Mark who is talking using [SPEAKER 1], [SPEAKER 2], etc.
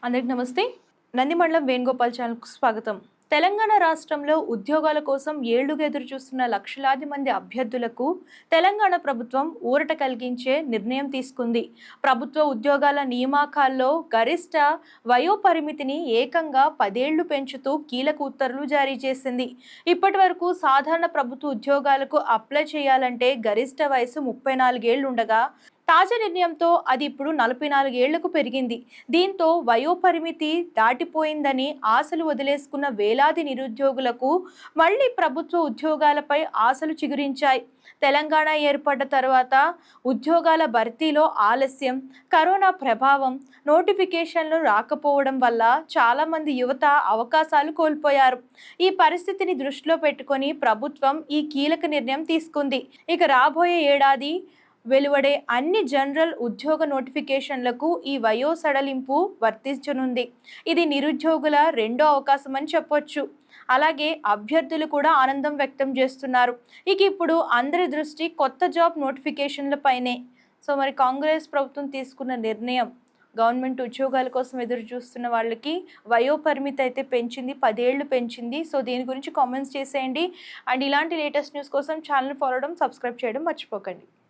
[SPEAKER 1] అందరికి నమస్తే. నందిమండలం వేణుగోపాల్ ఛానల్కు స్వాగతం. తెలంగాణ రాష్ట్రంలో ఉద్యోగాల కోసం ఏళ్లుగా ఎదురు చూస్తున్న లక్షలాది మంది అభ్యర్థులకు తెలంగాణ ప్రభుత్వం ఊరట కలిగించే నిర్ణయం తీసుకుంది. ప్రభుత్వ ఉద్యోగాల నియామకాల్లో గరిష్ట వయోపరిమితిని ఏకంగా 10 ఏళ్లు పెంచుతూ కీలక ఉత్తర్వులు జారీ చేసింది. ఇప్పటి వరకు సాధారణ ప్రభుత్వ ఉద్యోగాలకు అప్లై చేయాలంటే గరిష్ట వయసు 34 ఏళ్లు ఉండగా తాజా నిర్ణయంతో అది ఇప్పుడు 44 ఏళ్లకు పెరిగింది. దీంతో వయోపరిమితి దాటిపోయిందని ఆశలు వదిలేసుకున్న వేలాది నిరుద్యోగులకు మళ్లీ ప్రభుత్వ ఉద్యోగాలపై ఆశలు చిగురించాయి. తెలంగాణ ఏర్పడ్డ తర్వాత ఉద్యోగాల భర్తీలో ఆలస్యం, కరోనా ప్రభావం, నోటిఫికేషన్లు రాకపోవడం వల్ల చాలామంది యువత అవకాశాలు కోల్పోయారు. ఈ పరిస్థితిని దృష్టిలో పెట్టుకొని ప్రభుత్వం ఈ కీలక నిర్ణయం తీసుకుంది. ఇక రాబోయే ఏడాది వెలువడే అన్ని జనరల్ ఉద్యోగ నోటిఫికేషన్లకు ఈ వయో సడలింపు వర్తించనుంది. ఇది నిరుద్యోగుల రెండో అవకాశం అని చెప్పొచ్చు. అలాగే అభ్యర్థులు కూడా ఆనందం వ్యక్తం చేస్తున్నారు. ఇక ఇప్పుడు అందరి దృష్టి కొత్త జాబ్ నోటిఫికేషన్లపైనే. సో మరి కాంగ్రెస్ ప్రభుత్వం తీసుకున్న నిర్ణయం గవర్నమెంట్ ఉద్యోగాల కోసం ఎదురు చూస్తున్న వాళ్ళకి వయోపరిమితి అయితే పెంచింది, 10 ఏళ్లు పెంచింది. సో దీని గురించి కామెంట్స్ చేసేయండి. అండ్ ఇలాంటి లేటెస్ట్ న్యూస్ కోసం ఛానల్ ఫాలో అవడం, సబ్స్క్రైబ్ చేయడం మర్చిపోకండి.